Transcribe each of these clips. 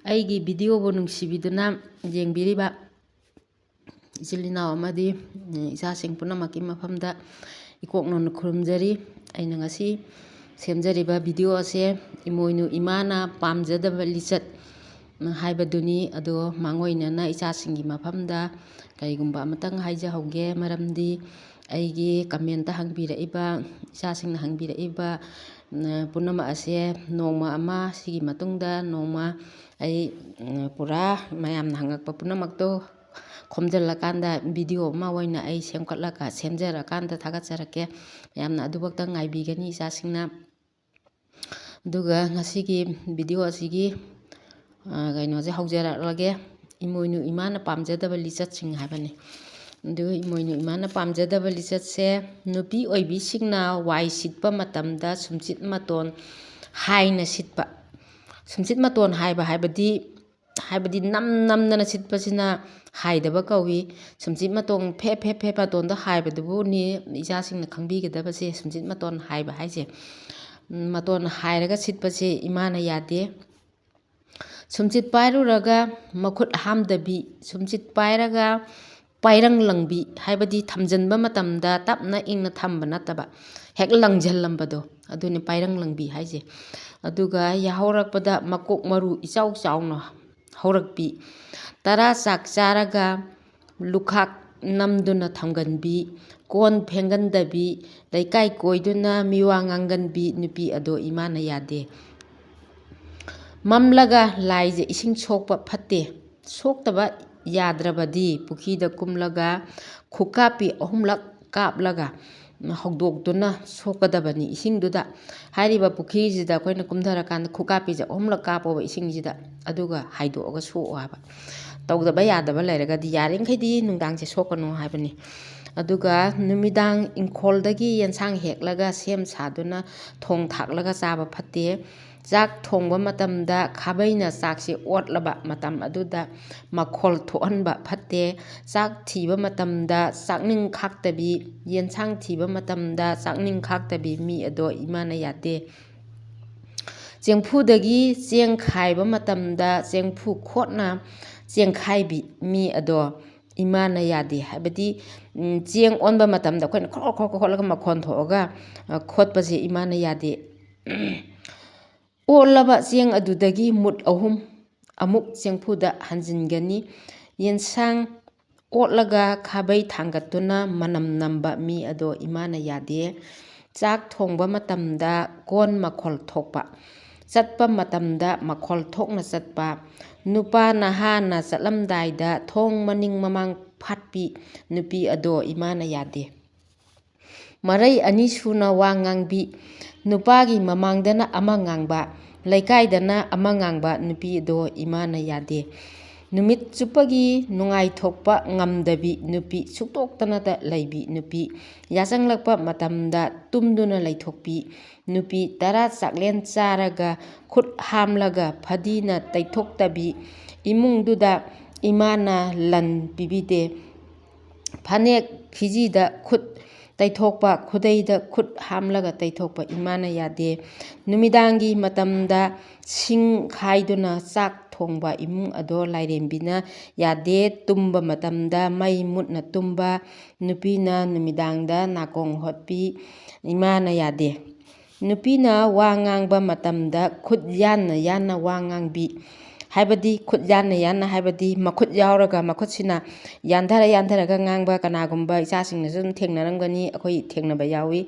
ꯑꯩꯒꯤ ꯚꯤꯗꯤꯑꯣꯕꯨ ꯅꯨꯡꯁꯤꯕꯤꯗꯨꯅ ꯌꯦꯡꯕꯤꯔꯤꯕ ꯏꯆꯤꯜ ꯏꯅꯥꯎ ꯑꯃꯗꯤ ꯏꯆꯥꯁꯤꯡ ꯄꯨꯝꯅꯃꯛꯀꯤ ꯃꯐꯝꯗ ꯏꯀꯣꯛꯅꯅ ꯈꯨꯔꯨꯝꯖꯔꯤ꯫ ꯑꯩꯅ ꯉꯁꯤ ꯁꯦꯝꯖꯔꯤꯕ ꯚꯤꯗꯤꯑꯣ ꯑꯁꯦ ꯏꯃꯣꯏꯅꯨ ꯏꯃꯥꯅ ꯄꯥꯝꯖꯗꯕ ꯂꯤꯆꯠ ꯍꯥꯏꯕꯗꯨꯅꯤ꯫ ꯑꯗꯣ ꯃꯥꯡꯑꯣꯏꯅꯅ ꯏꯆꯥꯁꯤꯡꯒꯤ ꯃꯐꯝꯗ ꯀꯔꯤꯒꯨꯝꯕ ꯑꯃꯇꯪ ꯍꯥꯏꯖꯍꯧꯒꯦ꯫ ꯃꯔꯝꯗꯤ ꯑꯩꯒꯤ ꯀꯃꯦꯟꯇ ꯍꯪꯕꯤꯔꯛꯏꯕ ꯏꯆꯥꯁꯤꯡꯅ ꯍꯪꯕꯤꯔꯛꯏꯕ ꯄꯨꯝꯅꯃꯛ ꯑꯁꯦ ꯅꯣꯡꯃ ꯑꯃ ꯁꯤꯒꯤ ꯃꯇꯨꯡꯗ ꯅꯣꯡꯃ ꯑꯩ ꯄꯨꯔꯥ ꯃꯌꯥꯝꯅ ꯍꯪꯉꯛꯄ ꯄꯨꯝꯅꯃꯛꯇꯣ ꯈꯣꯝꯖꯤꯜꯂꯀꯥꯟꯗ ꯚꯤꯗꯤꯑꯣ ꯑꯃ ꯑꯣꯏꯅ ꯑꯩ ꯁꯦꯝꯖꯔꯀꯥꯟꯗ ꯊꯥꯒꯠꯆꯔꯛꯀꯦ꯫ ꯃꯌꯥꯝꯅ ꯑꯗꯨꯐꯛꯇ ꯉꯥꯏꯕꯤꯒꯅꯤ ꯏꯆꯥꯁꯤꯡꯅ꯫ ꯑꯗꯨꯒ ꯉꯁꯤꯒꯤ ꯚꯤꯗꯤꯑꯣ ꯑꯁꯤꯒꯤ ꯀꯩꯅꯣꯁꯦ ꯍꯧꯖꯔꯛꯂꯒꯦ꯫ ꯏꯃꯣꯏꯅꯨ ꯏꯃꯥꯅ ꯄꯥꯝꯖꯗꯕ ꯂꯤꯆꯠꯁꯤꯡ ꯍꯥꯏꯕꯅꯤ꯫ ꯑꯗꯨꯒ ꯏꯃꯣꯏꯅꯨ ꯏꯃꯥꯅ ꯄꯥꯝꯖꯗꯕ ꯂꯤꯆꯠꯁꯦ ꯅꯨꯄꯤ ꯑꯣꯏꯕꯤꯁꯤꯡꯅ ꯋꯥꯏ ꯁꯤꯠꯄ ꯃꯇꯝꯗ ꯁꯨꯝꯆꯤꯠ ꯃꯇꯣꯟ ꯍꯥꯏꯅ ꯁꯤꯠꯄ꯫ ꯁꯨꯝꯆꯤꯠ ꯃꯇꯣꯟ ꯍꯥꯏꯕꯗꯤ ꯅꯝꯗꯅ ꯁꯤꯠꯄꯁꯤꯅ ꯍꯥꯏꯗꯕ ꯀꯧꯏ꯫ ꯁꯨꯝꯆꯤꯠ ꯃꯇꯣꯟ ꯐꯦ ꯃꯇꯣꯟꯗ ꯍꯥꯏꯕꯗꯨꯕꯨꯅꯤ ꯏꯆꯥꯁꯤꯡꯅ ꯈꯪꯕꯤꯒꯗꯕꯁꯦ꯫ ꯁꯨꯝꯆꯤꯠ ꯃꯇꯣꯟ ꯍꯥꯏꯕ ꯍꯥꯏꯁꯦ ꯃꯇꯣꯟ ꯍꯥꯏꯔꯒ ꯁꯤꯠꯄꯁꯦ ꯏꯃꯥꯅ ꯌꯥꯗꯦ꯫ ꯁꯨꯝꯆꯤꯠ ꯄꯥꯏꯔꯨꯔꯒ ꯃꯈꯨꯠ ꯍꯥꯝꯗꯕꯤ, ꯁꯨꯝꯆꯤꯠ ꯄꯥꯏꯔꯒ ꯄꯥꯏꯔꯪ ꯂꯪꯕꯤ ꯍꯥꯏꯕꯗꯤ ꯊꯝꯖꯤꯟꯕ ꯃꯇꯝꯗ ꯇꯞꯅ ꯏꯪꯅ ꯊꯝꯕ ꯅꯠꯇꯕ ꯍꯦꯛ ꯂꯪꯁꯤꯜꯂꯝꯕꯗꯣ ꯑꯗꯨꯅꯤ ꯄꯥꯏꯔꯪ ꯂꯪꯕꯤ ꯍꯥꯏꯁꯦ꯫ ꯑꯗꯨꯒ ꯌꯥꯍꯧꯔꯛꯄꯗ ꯃꯀꯣꯛ ꯃꯔꯨ ꯏꯆꯥꯎ ꯆꯥꯎꯅ ꯍꯧꯔꯛꯄꯤ, ꯇꯔꯥ ꯆꯥꯛ ꯆꯥꯔꯒ ꯂꯨꯈꯥꯛ ꯅꯝꯗꯨꯅ ꯊꯝꯒꯟꯕꯤ, ꯀꯣꯟ ꯐꯦꯡꯒꯟꯗꯕꯤ, ꯂꯩꯀꯥꯏ ꯀꯣꯏꯗꯨꯅ ꯃꯤꯋꯥ ꯉꯥꯡꯒꯟꯕꯤ ꯅꯨꯄꯤ ꯑꯗꯣ ꯏꯃꯥꯅ ꯌꯥꯗꯦ꯫ ꯃꯝꯂꯒ ꯂꯥꯏꯁꯦ ꯏꯁꯤꯡ ꯁꯣꯛꯄ ꯐꯠꯇꯦ꯫ ꯁꯣꯛꯇꯕ ꯌꯥꯗ꯭ꯔꯕꯗꯤ ꯄꯨꯈ꯭ꯔꯤꯗ ꯀꯨꯝꯂꯒ ꯈꯨꯀꯥꯄꯤ 3ꯂꯛ ꯀꯥꯞꯂꯒ ꯍꯧꯗꯣꯛꯇꯨꯅ ꯁꯣꯛꯀꯗꯕꯅꯤ ꯏꯁꯤꯡꯗꯨꯗ꯫ ꯍꯥꯏꯔꯤꯕ ꯄꯨꯈ꯭ꯔꯤꯁꯤꯗ ꯑꯩꯈꯣꯏꯅ ꯀꯨꯝꯊꯔꯀꯥꯟꯗ ꯈꯨꯀꯥꯄꯤꯁꯦ 3ꯂꯛ ꯀꯥꯞꯄꯣꯕ ꯏꯁꯤꯡꯁꯤꯗ, ꯑꯗꯨꯒ ꯍꯥꯏꯗꯣꯛꯑꯒ ꯁꯣꯛꯑꯣ ꯍꯥꯏꯕ꯫ ꯇꯧꯗꯕ ꯌꯥꯗꯕ ꯂꯩꯔꯒꯗꯤ ꯌꯥꯔꯤꯈꯩꯗꯤ ꯅꯨꯡꯗꯥꯡꯁꯦ ꯁꯣꯛꯀꯅꯨ ꯍꯥꯏꯕꯅꯤ꯫ ꯑꯗꯨꯒ ꯅꯨꯃꯤꯗꯥꯡ ꯏꯪꯈꯣꯜꯗꯒꯤ ꯌꯦꯟꯁꯥꯡ ꯍꯦꯛꯂꯒ ꯁꯦꯝ ꯁꯥꯗꯨꯅ ꯊꯣꯡ ꯊꯥꯛꯂꯒ ꯆꯥꯕ ꯐꯠꯇꯦ꯫ ꯆꯥꯛ ꯊꯣꯡꯕ ꯃꯇꯝꯗ ꯈꯥꯕꯩꯅ ꯆꯥꯛꯁꯦ ꯑꯣꯠꯂꯕ ꯃꯇꯝ ꯑꯗꯨꯗ ꯃꯈꯣꯜ ꯊꯣꯛꯍꯟꯕ ꯐꯠꯇꯦ꯫ ꯆꯥꯛ ꯊꯤꯕ ꯃꯇꯝꯗ ꯆꯥꯛꯅꯤꯡ ꯈꯥꯛꯇꯕꯤ, ꯌꯦꯟꯁꯥꯡ ꯊꯤꯕ ꯃꯇꯝꯗ ꯆꯥꯛꯅꯤꯡ ꯈꯥꯛꯇꯕꯤ ꯃꯤ ꯑꯗꯣ ꯏꯃꯥꯅ ꯌꯥꯗꯦ꯫ ꯆꯦꯡꯐꯨꯗꯒꯤ ꯆꯦꯡ ꯈꯥꯏꯕ ꯃꯇꯝꯗ ꯆꯦꯡꯐꯨ ꯈꯣꯠꯅ ꯆꯦꯡꯈꯥꯏꯕꯤ ꯃꯤ ꯑꯗꯣ ꯏꯃꯥꯅ ꯌꯥꯗꯦ꯫ ꯍꯥꯏꯕꯗꯤ ꯆꯦꯡ ꯑꯣꯟꯕ ꯃꯇꯝꯗ ꯑꯩꯈꯣꯏꯅ ꯈ꯭ꯔꯣꯛ ꯈꯣꯠꯂꯒ ꯃꯈꯣꯟ ꯊꯣꯛꯑꯒ ꯈꯣꯠꯄꯁꯦ ꯏꯃꯥꯅ ꯌꯥꯗꯦ꯫ ꯑꯣꯜꯂꯕ ꯆꯦꯡ ꯑꯗꯨꯗꯒꯤ ꯃꯨꯠ 3 ꯑꯃꯨꯛ ꯆꯦꯡꯐꯨꯗ ꯍꯟꯖꯤꯟꯒꯅꯤ꯫ ꯌꯦꯟꯁꯥꯡ ꯑꯣꯠꯂꯒ ꯈꯥꯕꯩ ꯊꯥꯡꯒꯠꯇꯨꯅ ꯃꯅꯝ ꯅꯝꯕ ꯃꯤ ꯑꯗꯣ ꯏꯃꯥꯅ ꯌꯥꯗꯦ꯫ ꯆꯥꯛ ꯊꯣꯡꯕ ꯃꯇꯝꯗ ꯀꯣꯟ ꯃꯈꯣꯜ ꯊꯣꯛꯄ, ꯆꯠꯄ ꯃꯇꯝꯗ ꯃꯈꯣꯜ ꯊꯣꯛꯅ ꯆꯠꯄ, ꯅꯨꯄꯥ ꯅꯍꯥꯅ ꯆꯠꯂꯝꯗꯥꯏꯗ ꯊꯣꯡ ꯃꯅꯤꯡ ꯃꯃꯥꯡ ꯐꯥꯠꯄꯤ ꯅꯨꯄꯤ ꯑꯗꯣ ꯏꯃꯥꯅ ꯌꯥꯗꯦ꯫ ꯃꯔꯩ 2 ꯁꯨꯅ ꯋꯥ ꯉꯥꯡꯕꯤ, ꯅꯨꯄꯥꯒꯤ ꯃꯃꯥꯡꯗꯅ ꯑꯃ ꯉꯥꯡꯕ, ꯂꯩꯀꯥꯏꯗꯅ ꯑꯃ ꯉꯥꯡꯕ ꯅꯨꯄꯤ ꯑꯗꯣ ꯏꯃꯥꯅ ꯌꯥꯗꯦ꯫ ꯅꯨꯃꯤꯠ ꯆꯨꯞꯄꯒꯤ ꯅꯨꯡꯉꯥꯏꯊꯣꯛꯄ ꯉꯝꯗꯕꯤ ꯅꯨꯄꯤ, ꯁꯨꯛꯇꯣꯛꯇꯅꯇ ꯂꯩꯕꯤ ꯅꯨꯄꯤ, ꯌꯥꯆꯪꯂꯛꯄ ꯃꯇꯝꯗ ꯇꯨꯝꯗꯨꯅ ꯂꯩꯊꯣꯛꯄꯤ ꯅꯨꯄꯤ, ꯇꯔꯥ ꯆꯥꯛꯂꯦꯟ ꯆꯥꯔꯒ ꯈꯨꯠ ꯍꯥꯝꯂꯒ ꯐꯗꯤꯅ ꯇꯩꯊꯣꯛꯇꯕꯤ, ꯏꯃꯨꯡꯗꯨꯗ ꯏꯃꯥꯅ ꯂꯟ ꯄꯤꯕꯤꯗꯦ꯫ ꯐꯅꯦꯛ ꯐꯤꯖꯤꯗ ꯈꯨꯠ ꯇꯩꯊꯣꯛꯄ, ꯈꯨꯗꯩꯗ ꯈꯨꯠ ꯍꯥꯝꯂꯒ ꯇꯩꯊꯣꯛꯄ ꯏꯃꯥꯅ ꯌꯥꯗꯦ꯫ ꯅꯨꯃꯤꯗꯥꯡꯒꯤ ꯃꯇꯝꯗ ꯁꯤꯡ ꯈꯥꯏꯗꯨꯅ ꯆꯥꯛ ꯊꯣꯡꯕ ꯏꯃꯨꯡ ꯑꯗꯣ ꯂꯥꯏꯔꯦꯝꯕꯤꯅ ꯌꯥꯗꯦ꯫ ꯇꯨꯝꯕ ꯃꯇꯝꯗ ꯃꯩ ꯃꯨꯠꯅ ꯇꯨꯝꯕ ꯅꯨꯄꯤꯅ ꯅꯨꯃꯤꯗꯥꯡꯗ ꯅꯥꯀꯣꯡ ꯍꯣꯠꯄꯤ ꯏꯃꯥꯅ ꯌꯥꯗꯦ꯫ ꯅꯨꯄꯤꯅ ꯋꯥ ꯉꯥꯡꯕ ꯃꯇꯝꯗ ꯈꯨꯠ ꯌꯥꯟꯅ ꯋꯥ ꯉꯥꯡꯕꯤ, ꯍꯥꯏꯕꯗꯤ ꯈꯨꯠ ꯌꯥꯟꯅ ꯍꯥꯏꯕꯗꯤ ꯃꯈꯨꯠ ꯌꯥꯎꯔꯒ ꯃꯈꯨꯠꯁꯤꯅ ꯌꯥꯟꯊꯔꯒ ꯉꯥꯡꯕ ꯀꯅꯥꯒꯨꯝꯕ ꯏꯆꯥꯁꯤꯡꯅꯁꯨ ꯑꯗꯨꯝ ꯊꯦꯡꯅꯔꯝꯒꯅꯤ, ꯑꯩꯈꯣꯏ ꯊꯦꯡꯅꯕ ꯌꯥꯎꯏ꯫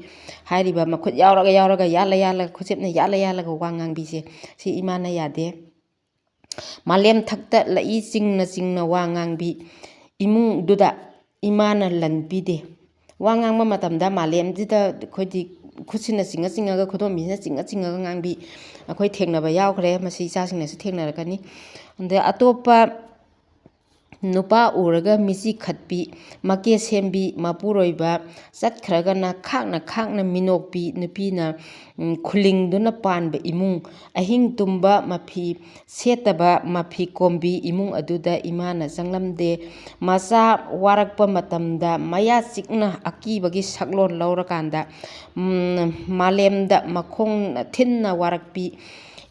ꯍꯥꯏꯔꯤꯕ ꯃꯈꯨꯠ ꯌꯥꯎꯔꯒ ꯌꯥꯜꯂꯒ ꯈꯨꯠꯆꯦꯞꯅ ꯌꯥꯜꯂꯒ ꯋꯥ ꯉꯥꯡꯕꯤꯁꯦ ꯁꯤ ꯏꯃꯥꯅ ꯌꯥꯗꯦ꯫ ꯃꯥꯂꯦꯝ ꯊꯛꯇ ꯂꯩ ꯆꯤꯡꯅ ꯋꯥ ꯉꯥꯡꯕꯤ, ꯏꯃꯨꯡꯗꯨꯗ ꯏꯃꯥꯅ ꯂꯟ ꯄꯤꯗꯦ꯫ ꯋꯥ ꯉꯥꯡꯕ ꯃꯇꯝꯗ ꯃꯥꯂꯦꯝꯁꯤꯗ ꯑꯩꯈꯣꯏꯗꯤ ꯈꯨꯠꯁꯤꯅ ꯆꯤꯡꯉꯒ ꯈꯨꯗꯣꯝꯕꯤꯁꯤꯅ ꯆꯤꯡꯉꯒ ꯉꯥꯡꯕꯤ ꯑꯩꯈꯣꯏ ꯊꯦꯡꯅꯕ ꯌꯥꯎꯈ꯭ꯔꯦ, ꯃꯁꯤ ꯏꯆꯥꯁꯤꯡꯅꯁꯨ ꯊꯦꯡꯅꯔꯛꯀꯅꯤ꯫ ꯑꯗꯩ ꯑꯇꯣꯞꯄ ꯅꯨꯄꯥ ꯎꯔꯒ ꯃꯤꯆꯤ ꯈꯠꯄꯤ, ꯃꯀꯦ ꯁꯦꯝꯕꯤ, ꯃꯄꯨꯔꯣꯏꯕ ꯆꯠꯈ꯭ꯔꯒꯅ ꯈꯥꯛꯅ ꯃꯤꯅꯣꯛꯄꯤ ꯅꯨꯄꯤꯅ, ꯈꯨꯂꯤꯡꯗꯨꯅ ꯄꯥꯟꯕ ꯏꯃꯨꯡ, ꯑꯍꯤꯡ ꯇꯨꯝꯕ ꯃꯐꯤ ꯁꯦꯠꯇꯕ ꯃꯐꯤ ꯀꯣꯝꯕꯤ ꯏꯃꯨꯡ ꯑꯗꯨꯗ ꯏꯃꯥꯅ ꯆꯪꯂꯝꯗꯦ꯫ ꯃꯆꯥ ꯋꯥꯔꯛꯄ ꯃꯇꯝꯗ ꯃꯌꯥ ꯆꯤꯛꯅ ꯑꯀꯤꯕꯒꯤ ꯁꯛꯂꯣꯟ ꯂꯧꯔꯀꯥꯟꯗ ꯃꯥꯂꯦꯝꯗ ꯃꯈꯣꯡ ꯊꯤꯟꯅ ꯋꯥꯔꯛꯄꯤ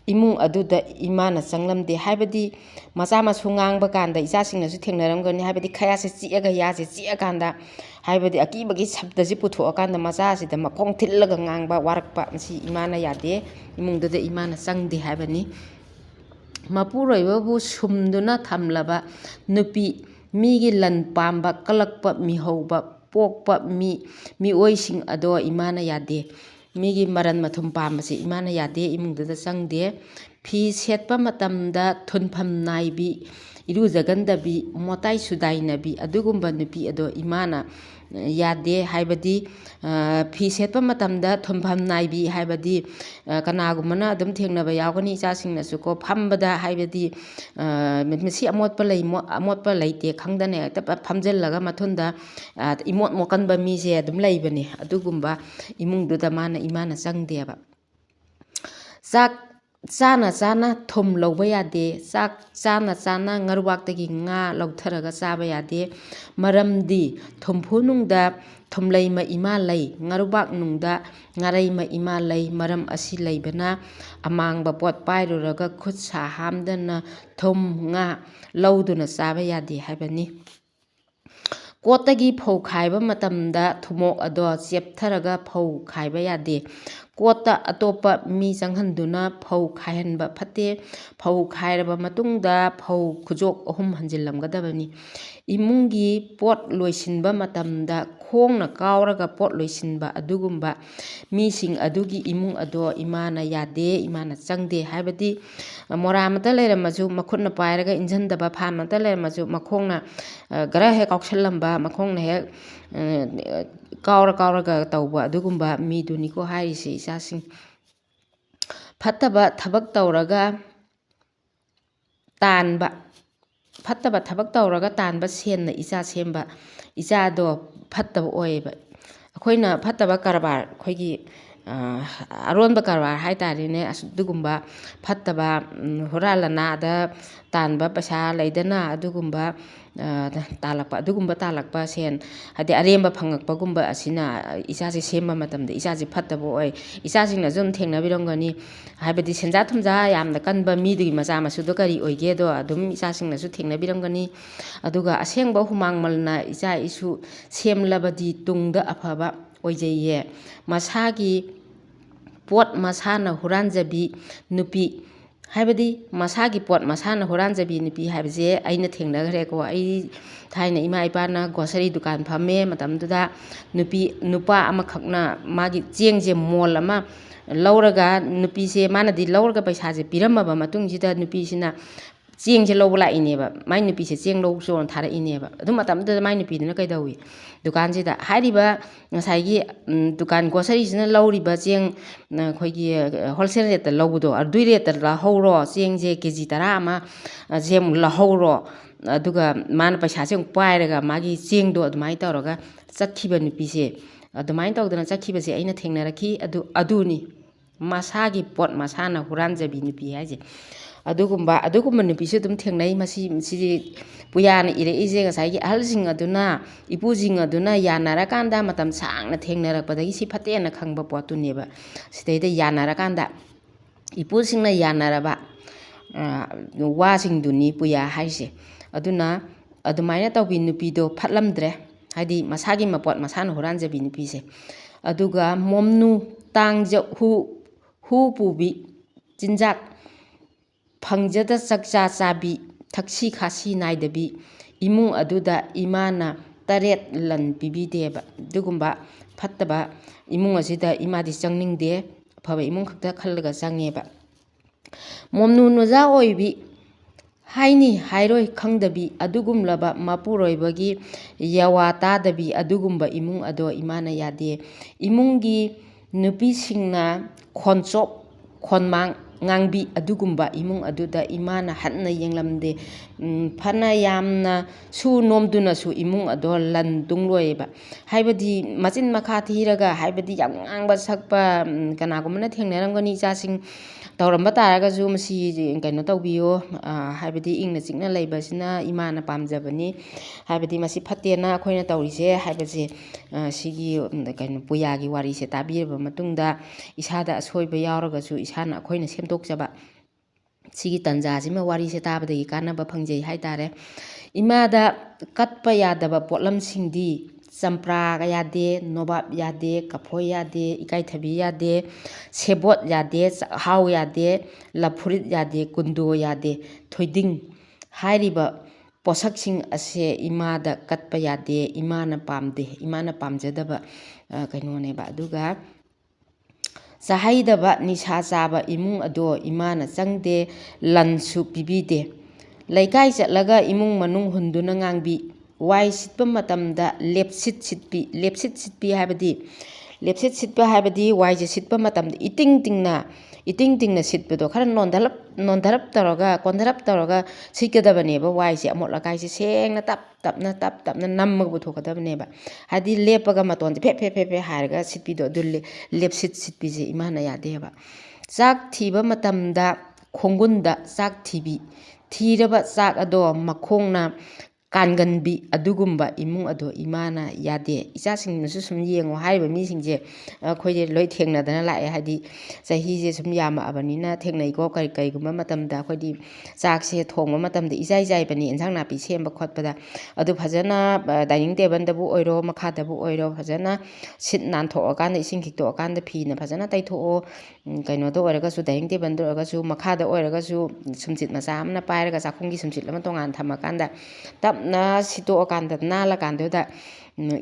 ꯏꯃꯨꯡ ꯑꯗꯨꯗ ꯏꯃꯥꯅ ꯆꯪꯂꯝꯗꯦ ꯍꯥꯏꯕꯗꯤ ꯃꯆꯥ ꯃꯁꯨ ꯉꯥꯡꯕ ꯀꯥꯟꯗ ꯏꯆꯥꯁꯤꯡꯅꯁꯨ ꯊꯦꯡꯅꯔꯝꯒꯅꯤ ꯍꯥꯏꯕꯗꯤ ꯈꯌꯥꯁꯦ ꯆꯤꯛꯑꯒ ꯌꯥꯁꯦ ꯆꯤꯛꯑꯀꯥꯟꯗ ꯍꯥꯏꯕꯗꯤ ꯑꯀꯤꯕꯒꯤ ꯁꯞꯗꯁꯤ ꯄꯨꯊꯣꯛꯑꯀꯥꯟꯗ ꯃꯆꯥꯁꯤꯗ ꯃꯈꯣꯡ ꯊꯤꯜꯂꯒ ꯉꯥꯡꯕ ꯋꯥꯔꯛꯄ ꯃꯁꯤ ꯏꯃꯥꯅ ꯌꯥꯗꯦ, ꯏꯃꯨꯡꯗꯨꯗ ꯏꯃꯥꯅ ꯆꯪꯗꯦ ꯍꯥꯏꯕꯅꯤ꯫ ꯃꯄꯨꯔꯣꯏꯕꯕꯨ ꯁꯨꯝꯗꯨꯅ ꯊꯝꯂꯕ ꯅꯨꯄꯤ, ꯃꯤꯒꯤ ꯂꯟ ꯄꯥꯝꯕ, ꯀꯜꯂꯛꯄ, ꯃꯤꯍꯧꯕ ꯄꯣꯛꯄ ꯃꯤꯑꯣꯏꯁꯤꯡ ꯑꯗꯣ ꯏꯃꯥꯅ ꯌꯥꯗꯦ꯫ ꯃꯤꯒꯤ ꯃꯔꯟ ꯃꯊꯨꯝ ꯄꯥꯝꯕꯁꯤ ꯏꯃꯥꯅ ꯌꯥꯗꯦ, ꯏꯃꯨꯡꯗꯨꯗ ꯆꯪꯗꯦ꯫ ꯐꯤ ꯁꯦꯠꯄ ꯃꯇꯝꯗ ꯊꯨꯟꯐꯝ ナꯏꯕꯤ, ꯏꯔꯨꯖꯒꯟꯗꯕꯤ, ꯃꯣꯇꯥꯏ ꯁꯨꯗꯥꯏꯅꯕꯤ ꯑꯗꯨꯒꯨꯝꯕ ꯅꯨꯄꯤ ꯑꯗꯣ ꯏꯃꯥꯅ ꯌꯥꯗꯦ ꯍꯥꯏꯕꯗꯤ ꯐꯤ ꯁꯦꯠꯄ ꯃꯇꯝꯗ ꯊꯨꯟꯐꯝ ナꯏꯕꯤ ꯍꯥꯏꯕꯗꯤ ꯀꯅꯥꯒꯨꯝꯕꯅ ꯑꯗꯨꯝ ꯊꯦꯡꯅꯕ ꯌꯥꯎꯒꯅꯤ ꯏꯆꯥꯁꯤꯡꯅꯁꯨꯀꯣ, ꯐꯝꯕꯗ ꯍꯥꯏꯕꯗꯤ ꯃꯁꯤ ꯑꯃꯣꯠꯄ ꯂꯩꯇꯦ ꯈꯪꯗꯅ ꯍꯦꯛꯇ ꯐꯝꯖꯤꯜꯂꯒ ꯃꯊꯨꯟꯗ ꯏꯃꯣꯠ ꯃꯣꯠꯀꯟꯕ ꯃꯤꯁꯦ ꯑꯗꯨꯝ ꯂꯩꯕꯅꯤ, ꯑꯗꯨꯒꯨꯝꯕ ꯏꯃꯨꯡꯗꯨꯗ ꯏꯃꯥꯅ ꯆꯪꯗꯦꯕ꯫ ꯆꯥꯛ ꯆꯥꯅ ꯆꯥꯅ ꯊꯨꯝ ꯂꯧꯕ ꯌꯥꯗꯦ, ꯆꯥꯛ ꯆꯥꯅ ꯆꯥꯅ ꯉꯥꯔꯨꯕꯥꯛꯇꯒꯤ ꯉꯥ ꯂꯧꯊꯔꯒ ꯆꯥꯕ ꯌꯥꯗꯦ, ꯃꯔꯝꯗꯤ ꯊꯨꯝꯐꯨꯅꯨꯡꯗ ꯊꯨꯝꯂꯩꯃ ꯏꯃꯥ ꯂꯩ, ꯉꯥꯔꯨꯕꯥꯛꯅꯨꯡꯗ ꯉꯥꯔꯩꯃ ꯏꯃꯥ ꯂꯩ, ꯃꯔꯝ ꯑꯁꯤ ꯂꯩꯕꯅ ꯑꯃꯥꯡꯕ ꯄꯣꯠ ꯄꯥꯏꯔꯨꯔꯒ ꯈꯨꯠ ꯁꯥ ꯍꯥꯝꯗꯅ ꯊꯨꯝ ꯉꯥ ꯂꯧꯗꯨꯅ ꯆꯥꯕ ꯌꯥꯗꯦ ꯍꯥꯏꯕꯅꯤ꯫ ꯀꯣꯠꯇꯒꯤ ꯐꯧ ꯈꯥꯏꯕ ꯃꯇꯝꯗ ꯊꯨꯃꯣꯛ ꯑꯗꯣ ꯆꯦꯞꯊꯔꯒ ꯐꯧ ꯈꯥꯏꯕ ꯌꯥꯗꯦ, ꯀꯣꯠꯇ ꯑꯇꯣꯞꯄ ꯃꯤ ꯆꯪꯍꯟꯗꯨꯅ ꯐꯧ ꯈꯥꯏꯍꯟꯕ ꯐꯠꯇꯦ, ꯐꯧ ꯈꯥꯏꯔꯕ ꯃꯇꯨꯡꯗ ꯐꯧ ꯈꯨꯖꯣꯛ 3 ꯍꯟꯖꯤꯜꯂꯝꯒꯗꯕꯅꯤ꯫ ꯏꯃꯨꯡꯒꯤ ꯄꯣꯠ ꯂꯣꯏꯁꯤꯟꯕ ꯃꯇꯝꯗ ꯈꯣꯡꯅ ꯀꯥꯎꯔꯒ ꯄꯣꯠ ꯂꯣꯏꯁꯤꯟꯕ ꯑꯗꯨꯒꯨꯝꯕ ꯃꯤꯁꯤꯡ ꯑꯗꯨꯒꯤ ꯏꯃꯨꯡ ꯑꯗꯣ ꯏꯃꯥꯅ ꯌꯥꯗꯦ, ꯏꯃꯥꯅ ꯆꯪꯗꯦ ꯍꯥꯏꯕꯗꯤ ꯃꯣꯔꯥꯃꯛꯇ ꯂꯩꯔꯝꯃꯁꯨ ꯃꯈꯨꯠꯅ ꯄꯥꯏꯔꯒ ꯏꯟꯁꯤꯟꯗꯕ, ꯐꯥꯟꯃꯛꯇ ꯂꯩꯔꯝꯃꯁꯨ ꯃꯈꯣꯡꯅ ꯒꯔ ꯍꯦꯛ ꯀꯥꯎꯁꯜꯂꯝꯕ, ꯃꯈꯣꯡꯅ ꯍꯦꯛ ꯀꯥꯎꯔꯒ ꯇꯧꯕ ꯑꯗꯨꯒꯨꯝꯕ ꯃꯤꯗꯨꯅꯤꯀꯣ ꯍꯥꯏꯔꯤꯁꯤ ꯏꯆꯥꯁꯤꯡ꯫ ꯐꯠꯇꯕ ꯊꯕꯛ ꯇꯧꯔꯒ ꯇꯥꯟꯕ ꯁꯦꯟꯅ ꯏꯆꯥ ꯁꯦꯝꯕ, ꯏꯆꯥꯗꯣ ꯐꯠꯇꯕ ꯑꯣꯏꯌꯦꯕ꯫ ꯑꯩꯈꯣꯏꯅ ꯐꯠꯇꯕ ꯀꯔꯕꯥꯔ, ꯑꯩꯈꯣꯏꯒꯤ ꯑꯔꯣꯟꯕ ꯀꯔꯕꯥꯔ ꯍꯥꯏꯇꯥꯔꯦꯅꯦ, ꯑꯗꯨꯒꯨꯝꯕ ꯐꯠꯇꯕ ꯍꯨꯔꯥꯟ ꯂꯅꯥꯗ ꯇꯥꯟꯕ ꯄꯩꯁꯥ ꯂꯩꯗꯅ ꯑꯗꯨꯒꯨꯝꯕ ꯇꯥꯜꯂꯛꯄ ꯁꯦꯟ, ꯍꯥꯏꯗꯤ ꯑꯔꯦꯝꯕ ꯐꯪꯉꯛꯄꯒꯨꯝꯕ ꯑꯁꯤꯅ ꯏꯆꯥꯁꯦ ꯁꯦꯝꯕ ꯃꯇꯝꯗ ꯏꯆꯥꯁꯦ ꯐꯠꯇꯕ ꯑꯣꯏ꯫ ꯏꯆꯥꯁꯤꯡꯅꯁꯨ ꯑꯗꯨꯝ ꯊꯦꯡꯅꯕꯤꯔꯝꯒꯅꯤ, ꯍꯥꯏꯕꯗꯤ ꯁꯦꯟꯖꯥ ꯊꯨꯝꯖꯥ ꯌꯥꯝꯅ ꯀꯟꯕ ꯃꯤꯗꯨꯒꯤ ꯃꯆꯥ ꯃꯁꯨꯗꯣ ꯀꯔꯤ ꯑꯣꯏꯒꯦꯗꯣ ꯑꯗꯨꯝ ꯏꯆꯥꯁꯤꯡꯅꯁꯨ ꯊꯦꯡꯅꯕꯤꯔꯝꯒꯅꯤ꯫ ꯑꯗꯨꯒ ꯑꯁꯦꯡꯕ ꯍꯨꯃꯥꯡ ꯃꯟꯅ ꯏꯆꯥ ꯏꯁꯨ ꯁꯦꯝꯂꯕꯗꯤ ꯇꯨꯡꯗ ꯑꯐꯕ ꯑꯣꯏꯖꯩꯌꯦ꯫ ꯃꯁꯥꯒꯤ ꯄꯣꯠ ꯃꯁꯥꯅ ꯍꯨꯔꯥꯟꯖꯕꯤ ꯅꯨꯄꯤ, ꯍꯥꯏꯕꯗꯤ ꯃꯁꯥꯒꯤ ꯄꯣꯠ ꯃꯁꯥꯅ ꯍꯨꯔꯥꯟꯖꯕꯤ ꯅꯨꯄꯤ ꯍꯥꯏꯕꯁꯦ ꯑꯩꯅ ꯊꯦꯡꯅꯈ꯭ꯔꯦꯀꯣ꯫ ꯑꯩ ꯊꯥꯏꯅ ꯏꯃꯥ ꯏꯄꯥꯅ ꯒ꯭ꯔꯣꯁꯔꯤ ꯗꯨꯀꯥꯟ ꯐꯝꯃꯦ ꯃꯇꯝꯗꯨꯗ ꯅꯨꯄꯥ ꯑꯃꯈꯛꯅ ꯃꯥꯒꯤ ꯆꯦꯡꯁꯦ ꯃꯣꯜ ꯑꯃ ꯂꯧꯔꯒ ꯅꯨꯄꯤꯁꯦ, ꯃꯥꯅꯗꯤ ꯂꯧꯔꯒ ꯄꯩꯁꯥꯁꯦ ꯄꯤꯔꯝꯃꯕ ꯃꯇꯨꯡꯁꯤꯗ ꯅꯨꯄꯤꯁꯤꯅ ꯆꯦꯡꯁꯦ ꯂꯧꯕ ꯂꯥꯛꯏꯅꯦꯕ, ꯃꯥꯏ ꯅꯨꯄꯤꯁꯦ ꯆꯦꯡ ꯂꯧꯆꯣꯅ ꯊꯥꯔꯛꯏꯅꯦꯕ꯫ ꯑꯗꯨ ꯃꯇꯝꯗꯨꯗ ꯃꯥꯏ ꯅꯨꯄꯤꯗꯨꯅ ꯀꯩꯗꯧꯏ, ꯗꯨꯀꯥꯟꯁꯤꯗ ꯍꯥꯏꯔꯤꯕ ꯉꯁꯥꯏꯒꯤ ꯗꯨꯀꯥꯟ ꯒ꯭ꯔꯣꯁꯔꯤꯁꯤꯅ ꯂꯧꯔꯤꯕ ꯆꯦꯡ ꯑꯩꯈꯣꯏꯒꯤ ꯍꯣꯜꯁꯦꯜ ꯔꯦꯠꯇ ꯂꯧꯕꯗꯣ, ꯑꯗꯨꯏ ꯔꯦꯠꯇ ꯂꯧꯍꯧꯔꯣ, ꯆꯦꯡꯁꯦ KG 10 ꯑꯃ ꯁꯦ ꯑꯃꯨꯛ ꯂꯧꯍꯧꯔꯣ, ꯑꯗꯨꯒ ꯃꯥꯅ ꯄꯩꯁꯥꯁꯦ ꯑꯃꯨꯛ ꯄꯥꯏꯔꯒ ꯃꯥꯒꯤ ꯆꯦꯡꯗꯣ ꯑꯗꯨꯃꯥꯏꯅ ꯇꯧꯔꯒ ꯆꯠꯈꯤꯕ ꯅꯨꯄꯤꯁꯦ, ꯑꯗꯨꯃꯥꯏꯅ ꯇꯧꯗꯅ ꯆꯠꯈꯤꯕꯁꯦ ꯑꯩꯅ ꯊꯦꯡꯅꯔꯛꯈꯤ꯫ ꯑꯗꯨꯅꯤ ꯃꯁꯥꯒꯤ ꯄꯣꯠ ꯃꯁꯥꯅ ꯍꯨꯔꯥꯟꯖꯕꯤ ꯅꯨꯄꯤ ꯍꯥꯏꯁꯦ꯫ ꯑꯗꯨꯒꯨꯝꯕ ꯅꯨꯄꯤꯁꯨ ꯑꯗꯨꯝ ꯊꯦꯡꯅꯩ꯫ ꯃꯁꯤꯗꯤ ꯄꯨꯌꯥꯅ ꯏꯔꯛꯏꯁꯦ ꯉꯁꯥꯏꯒꯤ ꯑꯍꯜꯁꯤꯡ ꯑꯗꯨꯅ, ꯏꯄꯨꯁꯤꯡ ꯑꯗꯨꯅ ꯌꯥꯅꯔꯀꯥꯟꯗ ꯃꯇꯝ ꯁꯥꯡꯅ ꯊꯦꯡꯅꯔꯛꯄꯗꯒꯤ ꯁꯤ ꯐꯠꯇꯦꯅ ꯈꯪꯕ ꯄꯣꯠꯇꯨꯅꯦꯕ꯫ ꯁꯤꯗꯩꯗ ꯌꯥꯅꯔꯀꯥꯟꯗ ꯏꯄꯨꯁꯤꯡꯅ ꯌꯥꯅꯔꯕ ꯋꯥꯁꯤꯡꯗꯨꯅꯤ ꯄꯨꯌꯥ ꯍꯥꯏꯁꯦ꯫ ꯑꯗꯨꯅ ꯑꯗꯨꯃꯥꯏꯅ ꯇꯧꯕꯤ ꯅꯨꯄꯤꯗꯣ ꯐꯠꯂꯝꯗ꯭ꯔꯦ, ꯍꯥꯏꯗꯤ ꯃꯁꯥꯒꯤ ꯃꯄꯣꯠ ꯃꯁꯥꯅ ꯍꯨꯔꯥꯟꯖꯕꯤ ꯅꯨꯄꯤꯁꯦ꯫ ꯑꯗꯨꯒ ꯃꯣꯝꯅꯨ ꯍꯨ ꯄꯨꯕꯤ, ꯆꯤꯟꯖꯥꯛ ꯐꯪꯖꯗ ꯆꯥꯛꯆꯥ ꯆꯥꯕꯤ, ꯊꯛꯁꯤ ꯈꯥꯁꯤ ꯅꯥꯏꯗꯕꯤ, ꯏꯃꯨꯡ ꯑꯗꯨꯗ ꯏꯃꯥꯅ ꯇꯔꯦꯠ ꯂꯟ ꯄꯤꯕꯤꯗꯦꯕ꯫ ꯑꯗꯨꯒꯨꯝꯕ ꯐꯠꯇꯕ ꯏꯃꯨꯡ ꯑꯁꯤꯗ ꯏꯃꯥꯗꯤ ꯆꯪꯅꯤꯡꯗꯦ, ꯑꯐꯕ ꯏꯃꯨꯡ ꯈꯛꯇ ꯈꯜꯂꯒ ꯆꯪꯉꯦꯕ꯫ ꯃꯣꯝꯅꯨ ꯅꯨꯖꯥ ꯑꯣꯏꯕꯤ, ꯍꯥꯏꯅꯤ ꯍꯥꯏꯔꯣꯏ ꯈꯪꯗꯕꯤ, ꯑꯗꯨꯒꯨꯝꯂꯕ ꯃꯄꯨꯔꯣꯏꯕꯒꯤ ꯌꯋꯥ ꯇꯥꯗꯕꯤ ꯑꯗꯨꯒꯨꯝꯕ ꯏꯃꯨꯡ ꯑꯗꯣ ꯏꯃꯥꯅ ꯌꯥꯗꯦ꯫ ꯏꯃꯨꯡꯒꯤ ꯅꯨꯄꯤꯁꯤꯡꯅ ꯈꯣꯟꯆꯣꯞ ꯈꯣꯟꯃꯥꯡ ꯉꯥꯡꯕꯤ, ꯑꯗꯨꯒꯨꯝꯕ ꯏꯃꯨꯡ ꯑꯗꯨꯗ ꯏꯃꯥꯅ ꯍꯟꯅ ꯌꯦꯡꯂꯝꯗꯦ꯫ ꯐꯅ ꯌꯥꯝꯅ ꯁꯨ ꯅꯣꯝꯗꯨꯅꯁꯨ ꯏꯃꯨꯡ ꯑꯗꯣ ꯂꯟ ꯇꯨꯡꯂꯣꯏꯕ, ꯍꯥꯏꯕꯗꯤ ꯃꯆꯤꯟ ꯃꯈꯥ ꯊꯤꯔꯒ, ꯍꯥꯏꯕꯗꯤ ꯌꯥꯝ ꯉꯥꯡꯕ ꯁꯛꯄ ꯀꯅꯥꯒꯨꯝꯕꯅ ꯊꯦꯡꯅꯔꯝꯒꯅꯤ ꯏꯆꯥꯁꯤꯡ꯫ ꯇꯧꯔꯝꯕ ꯇꯥꯔꯒꯁꯨꯃꯁꯤ ꯀꯩꯅꯣ ꯇꯧꯕꯤꯌꯣ, ꯍꯥꯏꯕꯗꯤ ꯏꯪꯅ ꯆꯤꯛꯅ ꯂꯩꯕꯁꯤꯅ ꯏꯃꯥꯅ ꯄꯥꯝꯖꯕꯅꯤ, ꯍꯥꯏꯕꯗꯤ ꯃꯁꯤ ꯐꯠꯇꯦꯅ ꯑꯩꯈꯣꯏꯅ ꯇꯧꯔꯤꯁꯦ ꯍꯥꯏꯕꯁꯦ ꯁꯤꯒꯤ ꯄꯨꯌꯥꯒꯤ ꯋꯥꯔꯤꯁꯦ ꯇꯥꯕꯤꯔꯕ ꯃꯇꯨꯡꯗ ꯏꯁꯥꯗ ꯑꯁꯣꯏꯕ ꯌꯥꯎꯔꯒꯁꯨ ꯏꯁꯥꯅ ꯑꯩꯈꯣꯏꯅ ꯐꯣꯡꯗꯣꯛꯆꯕ ꯁꯤꯒꯤ ꯇꯥꯟꯖꯥꯁꯤꯃ ꯋꯥꯔꯤꯁꯦ ꯇꯥꯕꯗꯒꯤ ꯀꯥꯟꯅꯕ ꯐꯪꯖꯩ ꯍꯥꯏꯇꯥꯔꯦ꯫ ꯏꯃꯥꯗ ꯀꯠꯄ ꯌꯥꯗꯕ ꯄꯣꯠꯂꯝꯁꯤꯡꯗꯤ ꯆꯝꯄ꯭ꯔꯥꯒ ꯌꯥꯗꯦ, ꯅꯣꯕꯥꯞ ꯌꯥꯗꯦ, ꯀꯐꯣꯏ ꯌꯥꯗꯦ, ꯏꯀꯥꯏꯊꯕꯤ ꯌꯥꯗꯦ, ꯁꯦꯕꯣꯠ ꯌꯥꯗꯦ, ꯆꯥꯛꯍꯥꯎ ꯌꯥꯗꯦ, ꯂꯐꯨꯔꯤꯠ ꯌꯥꯗꯦ, ꯀꯨꯟꯗꯣ ꯌꯥꯗꯦ, ꯊꯣꯏꯗꯤꯡ ꯍꯥꯏꯔꯤꯕ ꯄꯣꯠꯁꯛꯁꯤꯡ ꯑꯁꯦ ꯏꯃꯥꯗ ꯀꯠꯄ ꯌꯥꯗꯦ, ꯏꯃꯥꯅ ꯄꯥꯝꯗꯦ, ꯏꯃꯥꯅ ꯄꯥꯝꯖꯗꯕ ꯀꯩꯅꯣꯅꯦꯕ꯫ ꯑꯗꯨꯒ ꯆꯥꯍꯩꯗꯕ ꯅꯤꯁꯥ ꯆꯥꯕ ꯏꯃꯨꯡ ꯑꯗꯣ ꯏꯃꯥꯅ ꯆꯪꯗꯦ, ꯂꯟꯁꯨ ꯄꯤꯕꯤꯗꯦ꯫ ꯂꯩꯀꯥꯏ ꯆꯠꯂꯒ ꯏꯃꯨꯡ ꯃꯅꯨꯡ ꯍꯨꯟꯗꯨꯅ ꯉꯥꯡꯕꯤ, ꯋꯥꯏ ꯁꯤꯠꯄ ꯃꯇꯝꯗ ꯂꯦꯞꯁꯤꯠ ꯁꯤꯠꯄꯤ꯫ ꯂꯦꯞꯁꯤꯠ ꯁꯤꯠꯄꯤ ꯍꯥꯏꯕꯗꯤ ꯋꯥꯏꯁꯦ ꯁꯤꯠꯄ ꯃꯇꯝꯗ ꯏꯇꯤꯡ ꯇꯤꯡꯅ ꯁꯤꯠꯄꯗꯣ, ꯈꯔ ꯀꯣꯟꯊꯔꯞ ꯇꯧꯔꯒ ꯁꯤꯠꯀꯗꯕꯅꯦꯕ ꯋꯥꯏꯁꯦ, ꯑꯃꯣꯠ ꯑꯀꯥꯏꯁꯦ ꯁꯦꯡꯅ ꯇꯞ ꯇꯞꯅ ꯅꯝꯃꯒ ꯄꯨꯊꯣꯛꯀꯗꯕꯅꯦꯕ꯫ ꯍꯥꯏꯗꯤ ꯂꯦꯞꯄꯒ ꯃꯇꯣꯟꯁꯦ ꯐꯦ ꯐꯦ ꯐꯦ ꯐꯦ ꯍꯥꯏꯔꯒ ꯁꯤꯠꯄꯤꯗꯣ, ꯑꯗꯨ ꯂꯦꯞꯁꯤꯠ ꯁꯤꯠꯄꯤꯁꯦ ꯏꯃꯥꯅ ꯌꯥꯗꯦꯕ꯫ ꯆꯥꯛ ꯊꯤꯕ ꯃꯇꯝꯗ ꯈꯣꯡꯒꯨꯟꯗ ꯆꯥꯛ ꯊꯤꯕꯤ, ꯊꯤꯔꯕ ꯆꯥꯛ ꯑꯗꯣ ꯃꯈꯣꯡꯅ ꯀꯥꯟꯒꯟꯕꯤ, ꯑꯗꯨꯒꯨꯝꯕ ꯏꯃꯨꯡ ꯑꯗꯣ ꯏꯃꯥꯅ ꯌꯥꯗꯦ꯫ ꯏꯆꯥꯁꯤꯡꯅꯁꯨ ꯁꯨꯝ ꯌꯦꯡꯉꯣ, ꯍꯥꯏꯔꯤꯕ ꯃꯤꯁꯤꯡꯁꯦ ꯑꯩꯈꯣꯏꯁꯦ ꯂꯣꯏ ꯊꯦꯡꯅꯗꯅ ꯂꯥꯛꯑꯦ, ꯍꯥꯏꯗꯤ ꯆꯍꯤꯁꯦ ꯁꯨꯝ ꯌꯥꯝꯃꯛꯑꯕꯅꯤꯅ ꯊꯦꯡꯅꯩꯀꯣ꯫ ꯀꯔꯤꯒꯨꯝꯕ ꯃꯇꯝꯗ ꯑꯩꯈꯣꯏꯗꯤ ꯆꯥꯛꯁꯦ ꯊꯣꯡꯕ ꯃꯇꯝꯗ ꯏꯆꯥꯏ ꯆꯥꯏꯕꯅꯤ, ꯏꯟꯁꯥꯡ ꯅꯥꯄꯤ ꯁꯦꯝꯕ ꯈꯣꯠꯄꯗ, ꯑꯗꯨ ꯐꯖꯅ ꯗꯥꯏꯅꯤꯡ ꯇꯦꯕꯜꯗꯕꯨ ꯑꯣꯏꯔꯣ ꯃꯈꯥꯗꯕꯨ ꯑꯣꯏꯔో ꯐꯖꯅ ꯁꯤꯠ ナꯟꯊꯣꯛꯑꯀꯥꯟꯗ, ꯏꯁꯤꯡ ꯈꯤꯛꯇꯣꯛꯑꯀꯥꯟꯗ ꯐꯤꯅ ꯐꯖꯅ ꯇꯩꯊꯣꯛꯑꯣ꯫ ꯀꯩꯅꯣꯗ ꯑꯣꯏꯔꯒꯁꯨ, ꯗꯥꯏꯅꯤꯡ ꯇꯦꯕꯜꯗ ꯑꯣꯏꯔꯒꯁꯨ, ꯃꯈꯥꯗ ꯑꯣꯏꯔꯒꯁꯨ ꯁꯨꯝꯆꯤꯠ ꯃꯆꯥ ꯑꯃꯅ ꯄꯥꯏꯔꯒ ꯆꯥꯛꯈꯨꯝꯒꯤ ꯁꯨꯝꯆꯤꯠ ꯑꯃ ꯇꯣꯉꯥꯟꯅ ꯊꯝꯃꯀꯥꯟꯗ ꯇꯞꯅ ꯁꯤꯠꯇꯣꯛꯑꯀꯥꯟꯗ ꯅꯥꯜꯂꯀꯥꯟꯗꯨꯗ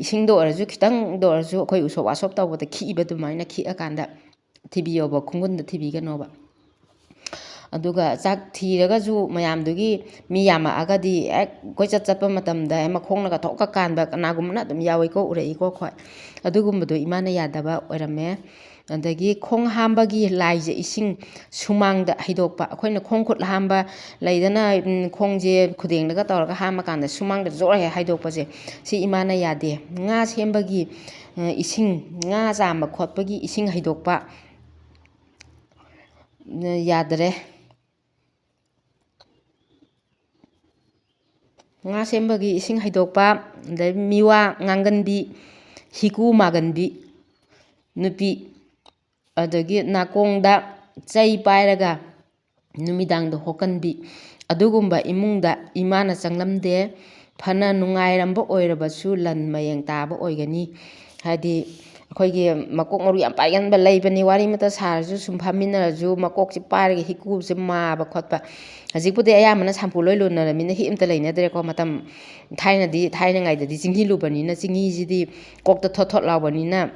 ꯏꯁꯤꯡꯗ ꯑꯣꯏꯔꯁꯨ ꯈꯤꯇꯪꯗ ꯑꯣꯏꯔꯁꯨ ꯑꯩꯈꯣꯏ ꯎꯁꯣꯞ ꯋꯥꯁꯣꯞ ꯇꯧꯕꯗ ꯈꯤꯛꯏꯕ ꯑꯗꯨꯃꯥꯏꯅ ꯈꯤꯛꯑꯀꯥꯟꯗ ꯊꯤꯕꯤꯌꯣꯕ, ꯈꯣꯡꯒꯨꯟꯗ ꯊꯤꯕꯤꯒꯅꯣꯕ꯫ ꯑꯗꯨꯒ ꯆꯥꯛ ꯊꯤꯔꯒꯁꯨ ꯃꯌꯥꯝꯗꯨꯒꯤ ꯃꯤ ꯌꯥꯝꯃꯛꯑꯒꯗꯤ ꯍꯦꯛ ꯀꯣꯏꯆꯠ ꯆꯠꯄ ꯃꯇꯝꯗ ꯃꯈꯣꯡꯅꯒ ꯊꯣꯛꯀ ꯀꯥꯟꯕ ꯀꯅꯥꯒꯨꯝꯕꯅ ꯑꯗꯨꯝ ꯌꯥꯎꯏꯀꯣ, ꯎꯔꯛꯏꯀꯣ ꯑꯩꯈꯣꯏ꯫ ꯑꯗꯨꯒꯨꯝꯕꯗꯣ ꯏꯃꯥꯅ ꯌꯥꯗꯕ ꯑꯣꯏꯔꯝꯃꯦ꯫ ꯑꯗꯒꯤ ꯈꯣꯡ ꯍꯥꯝꯕꯒꯤ ꯂꯥꯏꯁꯦ ꯏꯁꯤꯡ ꯁꯨꯃꯥꯡꯗ ꯍꯩꯗꯣꯛꯄ꯫ ꯑꯩꯈꯣꯏꯅ ꯈꯣꯡ ꯈꯨꯠ ꯍꯥꯝꯕ ꯂꯩꯗꯅ, ꯈꯣꯡꯁꯦ ꯈꯨꯗꯦꯡꯗꯒ ꯇꯧꯔꯒ ꯍꯥꯝꯕ ꯀꯥꯟꯗ ꯁꯨꯃꯥꯡꯗ ꯖꯣꯔ ꯍꯦꯛ ꯍꯩꯗꯣꯛꯄꯁꯦ, ꯁꯤ ꯏꯃꯥꯅ ꯌꯥꯗꯦ꯫ ꯉꯥ ꯁꯦꯝꯕꯒꯤ ꯏꯁꯤꯡ, ꯉꯥ ꯆꯥꯝꯕ ꯈꯣꯠꯄꯒꯤ ꯏꯁꯤꯡ ꯍꯩꯗꯣꯛꯄ ꯌꯥꯗꯔꯦ꯫ ꯉꯥ ꯁꯦꯝꯕꯒꯤ ꯏꯁꯤꯡ ꯍꯩꯗꯣꯛꯄ, ꯑꯗꯩ ꯃꯤꯋꯥ ꯉꯥꯡꯒꯟꯕꯤ, ꯍꯤꯀꯨ ꯃꯥꯒꯟꯕꯤ ꯅꯨꯄꯤ, ꯑꯗꯒꯤ ꯅꯥꯀꯣꯡꯗ ꯆꯩ ꯄꯥꯏꯔꯒ ꯅꯨꯃꯤꯗꯥꯡꯗ ꯍꯣꯀꯟꯕꯤ, ꯑꯗꯨꯒꯨꯝꯕ ꯏꯃꯨꯡꯗ ꯏꯃꯥꯅ ꯆꯪꯂꯝꯗꯦ꯫ ꯐꯅ ꯅꯨꯡꯉꯥꯏꯔꯝꯕ ꯑꯣꯏꯔꯕꯁꯨ ꯂꯟ ꯃꯌꯦꯡ ꯇꯥꯕ ꯑꯣꯏꯒꯅꯤ꯫ ꯍꯥꯏꯗꯤ ꯑꯩꯈꯣꯏꯒꯤ ꯃꯀꯣꯛ ꯃꯔꯨ ꯌꯥꯝ ꯄꯥꯏꯒꯟꯕ ꯂꯩꯕꯅꯤ, ꯋꯥꯔꯤꯃꯇ ꯁꯥꯔꯁꯨ ꯁꯨꯝ ꯐꯝꯃꯤꯟꯅꯔꯁꯨ ꯃꯀꯣꯛꯁꯦ ꯄꯥꯏꯔꯒ ꯍꯤꯀꯨꯁꯦ ꯃꯥꯕ ꯈꯣꯠꯄ꯫ ꯍꯧꯖꯤꯛꯄꯨꯗꯤ ꯑꯌꯥꯝꯕꯅ ꯁꯝꯄꯨ ꯂꯣꯏ ꯂꯨꯅꯔꯕꯅꯤꯅ ꯍꯤꯛ ꯑꯝꯇ ꯂꯩꯅꯗ꯭ꯔꯦꯀꯣ꯫ ꯊꯥꯏꯅꯉꯩꯗꯗꯤ ꯆꯤꯡꯍꯤ ꯂꯨꯕꯅꯤꯅ, ꯆꯤꯡꯍꯤꯁꯤꯗꯤ ꯀꯣꯛꯇ ꯊꯣꯠ ꯊꯣꯠ ꯂꯥꯎꯕꯅꯤꯅ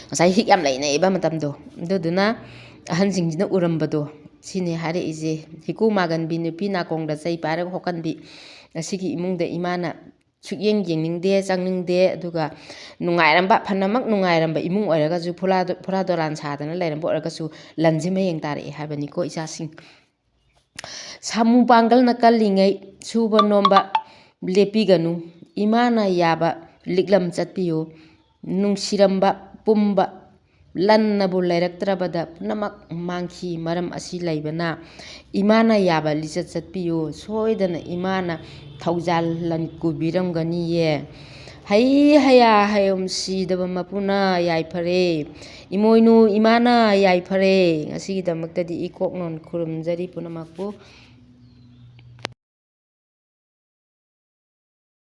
ꯉꯁꯥꯏ ꯍꯤꯛ ꯌꯥꯝ ꯂꯩꯅꯩꯑꯕ ꯃꯇꯝꯗꯣ꯫ ꯑꯗꯨꯗꯨꯅ ꯑꯍꯟꯁꯤꯡꯁꯤꯅ ꯎꯔꯝꯕꯗꯣ ꯁꯤꯅꯤ ꯍꯥꯏꯔꯛꯏꯁꯦ: ꯍꯤꯀꯨ ꯃꯥꯒꯟꯕꯤ ꯅꯨꯄꯤ, ꯅꯥꯀꯣꯡꯗ ꯆꯩ ꯄꯥꯏꯔꯒ ꯍꯣꯀꯟꯕꯤ꯫ ꯑꯁꯤꯒꯤ ꯏꯃꯨꯡꯗ ꯏꯃꯥꯅ ꯁꯨꯛꯌꯦꯡ ꯌꯦꯡꯅꯤꯡꯗꯦ, ꯆꯪꯅꯤꯡꯗꯦ꯫ ꯑꯗꯨꯒ ꯐꯅꯃꯛ ꯅꯨꯡꯉꯥꯏꯔꯝꯕ ꯏꯃꯨꯡ ꯑꯣꯏꯔꯒꯁꯨ, ꯐꯨꯔꯥ ꯗꯣꯔꯥꯟ ꯁꯥꯗꯅ ꯂꯩꯔꯝꯕ ꯑꯣꯏꯔꯒꯁꯨ ꯂꯟꯁꯦ ꯃꯌꯦꯡ ꯇꯥꯔꯛꯑꯦ ꯍꯥꯏꯕꯅꯤꯀꯣ ꯏꯆꯥꯁꯤꯡ꯫ ꯁꯥꯃꯨ ꯄꯥꯡꯒꯜꯅ ꯀꯜꯂꯤꯉꯩ ꯁꯨꯕ ꯅꯣꯝꯕ ꯂꯦꯞꯄꯤꯒꯅꯨ, ꯏꯃꯥꯅ ꯌꯥꯕ ꯂꯤꯛꯂꯝ ꯆꯠꯄꯤꯌꯨ꯫ ꯅꯨꯡꯁꯤꯔꯝꯕ ꯄꯨꯝꯕ ꯂꯟꯅꯕꯨ ꯂꯩꯔꯛꯇ꯭ꯔꯕꯗ ꯄꯨꯝꯅꯃꯛ ꯃꯥꯡꯈꯤ, ꯃꯔꯝ ꯑꯁꯤ ꯂꯩꯕꯅ ꯏꯃꯥꯅ ꯌꯥꯕ ꯂꯤꯆꯠ ꯆꯠꯄꯤꯌꯨ꯫ ꯁꯣꯏꯗꯅ ꯏꯃꯥꯅ ꯊꯧꯖꯥꯜ ꯂꯟꯀꯨꯕꯤꯔꯝꯒꯅꯤꯌꯦ꯫ ꯍꯩ ꯍꯌꯥ ꯍꯌꯣꯝꯁꯤꯗꯕ ꯃꯄꯨꯅ ꯌꯥꯏꯐꯔꯦ, ꯏꯃꯣꯏꯅꯨ ꯏꯃꯥꯅ ꯌꯥꯏꯐꯔꯦ꯫ ꯉꯁꯤꯒꯤꯗꯃꯛꯇꯗꯤ ꯏꯀꯣꯛꯅꯣꯟ ꯈꯨꯔꯨꯝꯖꯔꯤ ꯄꯨꯝꯅꯃꯛꯄꯨ꯫